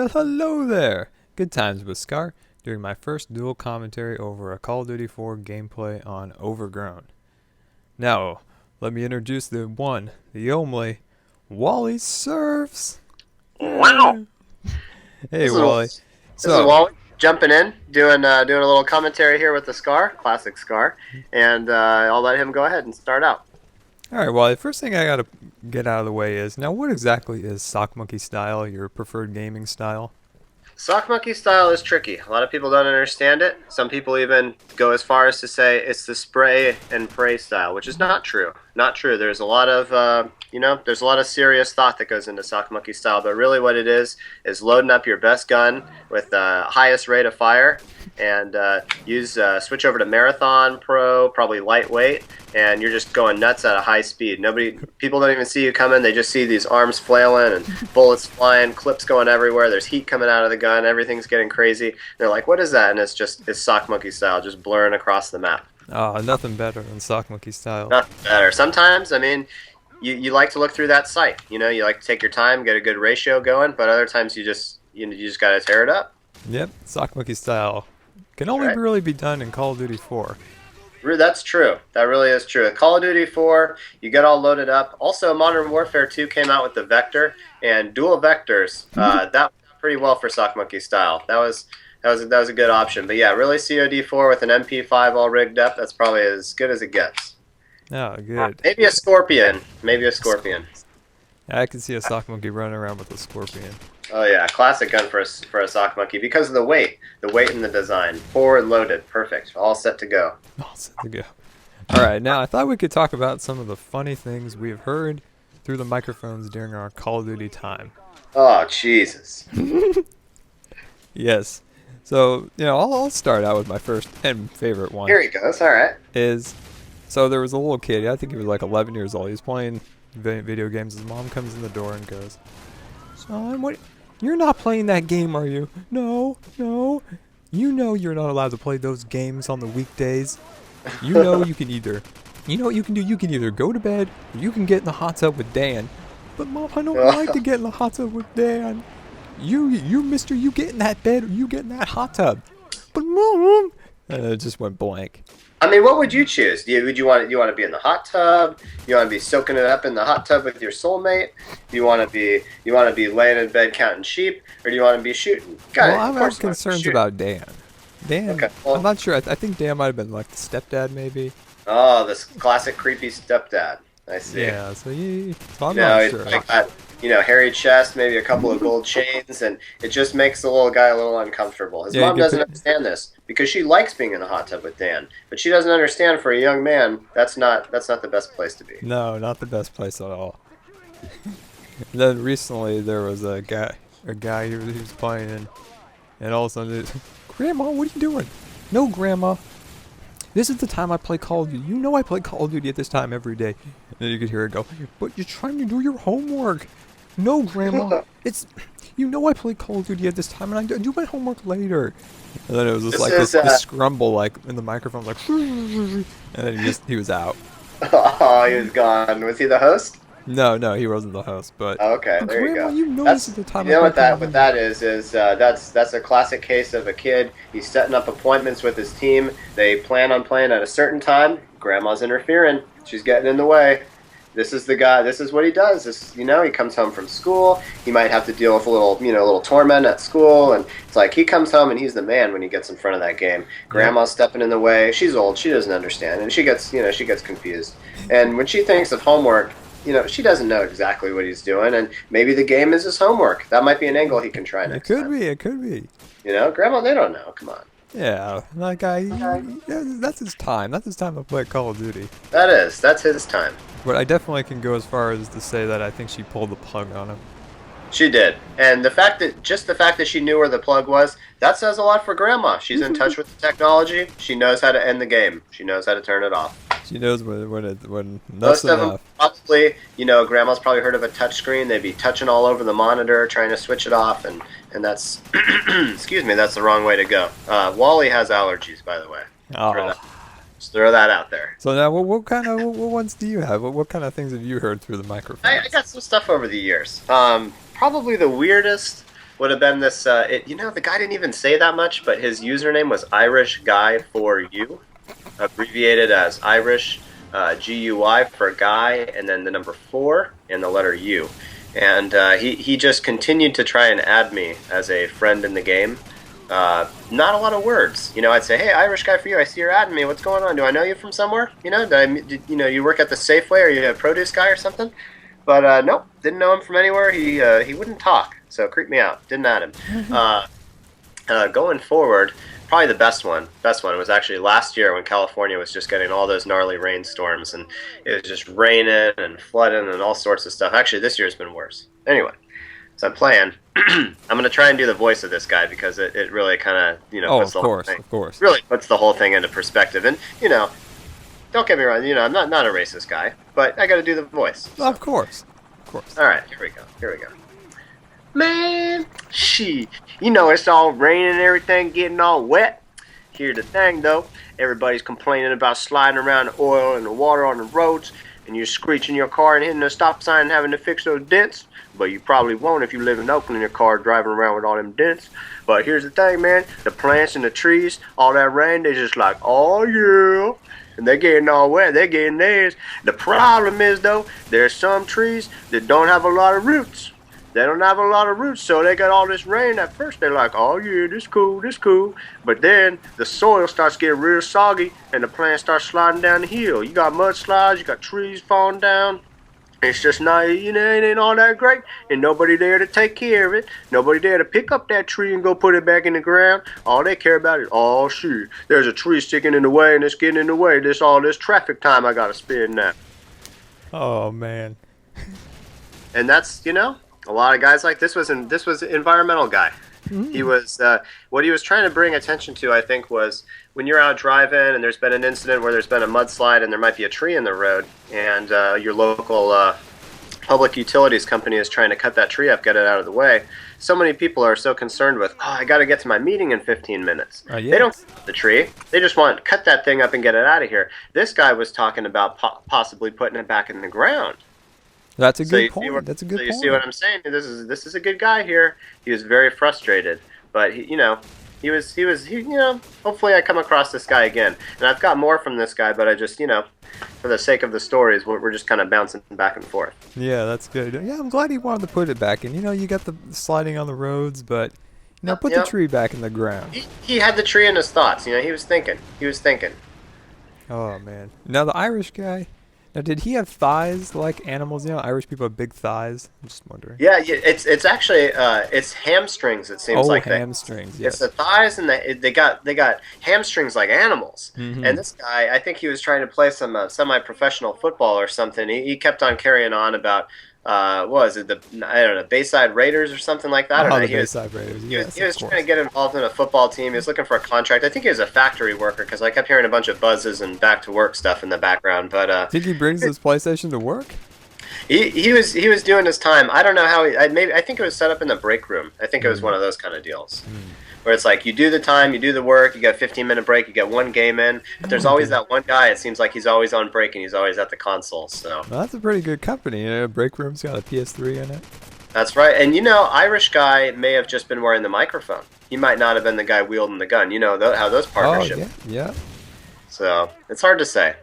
Well, hello there! Good times with Scar, doing my first dual commentary over a Call of Duty 4 gameplay on Overgrown. Now, let me introduce the one, the only, Wall-ESurfs! Wow. Hey, This Wally. is this is So, Wally jumping in, doing a little commentary here with the Scar, classic Scar, and I'll let him go ahead and start out. alright, Wally, first thing I gotta get out of the way is, now what exactly is Sock Monkey style, your preferred gaming style? Sock monkey style is tricky. A lot of people don't understand it. Some people even go as far as to say it's the spray and pray style, which is not true. Not true. There's a lot of there's a lot of serious thought that goes into sock monkey style, but really what it is loading up your best gun with the highest rate of fire and switch over to marathon pro, probably lightweight, and you're just going nuts at a high speed. People don't even see you coming. They just see these arms flailing and bullets flying, clips going everywhere. There's heat coming out of the gun. Everything's getting crazy. They're like, "What is that?" And it's sock monkey style, just blurring across the map. Nothing better than Sock Monkey style. Not better. Sometimes, I mean, you like to look through that sight. You know, you like to take your time, get a good ratio going. But other times, you just gotta tear it up. Yep, Sock Monkey style. Can only Right. really be done in Call of Duty 4. That's true. That really is true. Call of Duty 4, you get all loaded up. Also, Modern Warfare 2 came out with the Vector and dual vectors. That worked pretty well for Sock Monkey style. That was a good option. But yeah, really COD4 with an MP5 all rigged up. That's probably as good as it gets. Oh, good. Maybe a Scorpion. Maybe a Scorpion. I can see a Sock Monkey running around with a Scorpion. Oh yeah, classic gun for a sock monkey because of the weight in the design. Forward loaded, perfect, all set to go. All set to go. Alright, now I thought we could talk about some of the funny things we have heard through the microphones during our Call of Duty time. Oh Jesus! Yes. So, I'll start out with my first and favorite one. Here he goes. All right. So there was a little kid, I think he was like 11 years old. He was playing video games. His mom comes in the door and goes, "Son, what? You're not playing that game, are you? No, no. You know you're not allowed to play those games on the weekdays. You know you can either, you know what you can do? You can either go to bed or you can get in the hot tub with Dan. But Mom, I don't like to get in the hot tub with Dan. You mister, you get in that bed or you get in that hot tub. But Mom," and it just went blank. I mean, what would you choose? Would you want to be in the hot tub? You want to be soaking it up in the hot tub with your soulmate? Do you want to be laying in bed counting sheep, or do you want to be shooting? Well, I have concerns about Dan. Dan, Okay, well, I'm not sure. I think Dan might have been like the stepdad, maybe. Oh, this classic creepy stepdad. I see. Yeah, so I'm No, not it's sure. like that, hairy chest, maybe a couple of gold chains, and it just makes the little guy a little uncomfortable. His Yeah, mom doesn't understand this because she likes being in the hot tub with Dan, but she doesn't understand for a young man that's not the best place to be. No, not the best place at all. Then recently there was a guy he was playing, and all of a sudden, "Grandma, what are you doing?" "No, Grandma. This is the time I play Call of Duty. You know I play Call of Duty at this time every day." And then you could hear her go, "But you're trying to do your homework." "No, Grandma. You know I play Call of Duty at this time, and I do my homework later." And then it was just this scrumble, like, in the microphone, like, and then he was out. Oh, he was gone. Was he the host? No, he wasn't the host, but... Oh, okay, But there you Grandma, go. you know this is the time You know I what play Call of what Duty. that is that's a classic case of a kid. He's setting up appointments with his team. They plan on playing at a certain time. Grandma's interfering. She's getting in the way. This is the guy. This is what he does. He comes home from school. He might have to deal with a little torment at school, and it's like he comes home and he's the man when he gets in front of that game. Grandma's stepping in the way. She's old. She doesn't understand, and she gets confused. And when she thinks of homework, she doesn't know exactly what he's doing, and maybe the game is his homework. That might be an angle he can try next time. It could be. Grandma, they don't know. Come on. Yeah, that's his time. That's his time to play Call of Duty. That's his time. But I definitely can go as far as to say that I think she pulled the plug on him. She did, and the fact that she knew where the plug was, that says a lot for Grandma. She's in touch with the technology. She knows how to end the game. She knows how to turn it off. She knows when Most enough's of them enough. probably, Grandma's probably heard of a touch screen. They'd be touching all over the monitor, trying to switch it off, and that's, excuse me, that's the wrong way to go. Wally has allergies, by the way. Oh. Just throw that out there. So now, what ones do you have? What kind of things have you heard through the microphone? I got some stuff over the years. Probably the weirdest would have been this. The guy didn't even say that much, but his username was Irish Guy for You, abbreviated as Irish GUI for guy, and then the number 4 and the letter U. And he just continued to try and add me as a friend in the game. Not a lot of words. I'd say, hey, Irish Guy for You, I see you're adding me. What's going on? Do I know you from somewhere? You work at the Safeway, or you a produce guy or something? But nope, didn't know him from anywhere. He wouldn't talk, so it creeped me out. Didn't add him. Going forward, probably the best one was actually last year when California was just getting all those gnarly rainstorms, and it was just raining and flooding and all sorts of stuff. Actually, this year's been worse. Anyway, so I'm playing. I'm going to try and do the voice of this guy because it really kind of, puts the whole thing. Of course. Really puts the whole thing into perspective. And, don't get me wrong, I'm not a racist guy, but I got to do the voice. So. Of course. All right, here we go. Man, it's all raining and everything, getting all wet. Here's the thing, though. Everybody's complaining about sliding around the oil and the water on the roads, and you're screeching your car and hitting the stop sign and having to fix those dents. But you probably won't if you live in Oakland in your car driving around with all them dents. But here's the thing, man. The plants and the trees, all that rain, they're just like, oh, yeah. And they're getting all wet. They're getting theirs. The problem is, though, there's some trees that don't have a lot of roots. They don't have a lot of roots, so they got all this rain. At first, they're like, oh, yeah, this cool. But then the soil starts getting real soggy, and the plants start sliding down the hill. You got mudslides. You got trees falling down. It's just not, it ain't all that great, and nobody there to take care of it. Nobody there to pick up that tree and go put it back in the ground. All they care about is, oh, shoot, there's a tree sticking in the way, and it's getting in the way. All this traffic time I got to spend now. Oh, man. And that's, a lot of guys like this was an environmental guy. Mm-hmm. He was, what he was trying to bring attention to, I think, was when you're out driving and there's been an incident where there's been a mudslide and there might be a tree in the road, and your local public utilities company is trying to cut that tree up, get it out of the way. So many people are so concerned with, I got to get to my meeting in 15 minutes. Yes. They don't cut the tree. They just want to cut that thing up and get it out of here. This guy was talking about possibly putting it back in the ground. That's a good point. That's a good point. You see what I'm saying? This is a good guy here. He was very frustrated, but he was hopefully I come across this guy again. And I've got more from this guy, but I just, for the sake of the stories, we're just kind of bouncing back and forth. Yeah, that's good. Yeah, I'm glad he wanted to put it back in. You got the sliding on the roads, but put the tree back in the ground. He had the tree in his thoughts. He was thinking. Oh, man. Now the Irish guy. Now, did he have thighs like animals? Irish people have big thighs. I'm just wondering. Yeah, it's actually it's hamstrings. It seems like hamstrings. Yes. It's the thighs, and they got hamstrings like animals. Mm-hmm. And this guy, I think he was trying to play some semi-professional football or something. He kept on carrying on about what was it, the Bayside Raiders or something like that? The Bayside Raiders. Yes, he was trying to get involved in a football team. He was looking for a contract. I think he was a factory worker because I kept hearing a bunch of buzzes and back to work stuff in the background. But think he brings his PlayStation to work? He was doing his time. I don't know how I think it was set up in the break room. I think it was one of those kind of deals. Where it's like you do the time, you do the work, you get a 15-minute break, you get one game in. But there's always that one guy, it seems like he's always on break and he's always at the console. So well, that's a pretty good company. Break room's got a PS3 in it. That's right. And Irish guy may have just been wearing the microphone. He might not have been the guy wielding the gun. How those partnerships. Oh, yeah. So it's hard to say.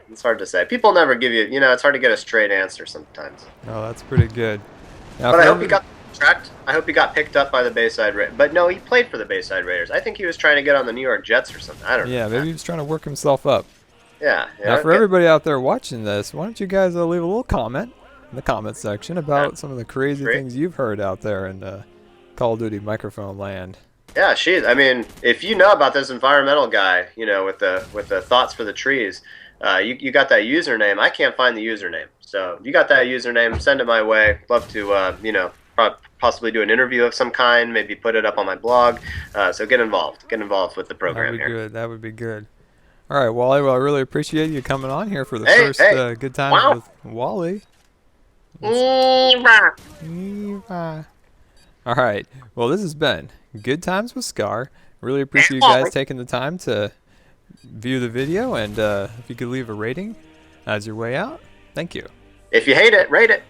People never give you, it's hard to get a straight answer sometimes. Oh, that's pretty good. Now, but I hope he got contract. I hope he got picked up by the Bayside Raiders. But no, he played for the Bayside Raiders. I think he was trying to get on the New York Jets or something. I don't know. Yeah, maybe he was trying to work himself up. Yeah. Now, for everybody out there watching this, why don't you guys leave a little comment in the comment section about some of the crazy things you've heard out there in Call of Duty microphone land. Yeah, I mean, if you know about this environmental guy, with the thoughts for the trees, you got that username. I can't find the username. So if you got that username, send it my way. Love to, possibly do an interview of some kind, maybe put it up on my blog. So get involved with the program here. That would be good. All right, Wally, well, I really appreciate you coming on here for the first Good Times with Wally. All right, well, this has been Good Times with Scar. Really appreciate you guys taking the time to view the video, and if you could leave a rating as your way out, thank you. If you hate it, rate it.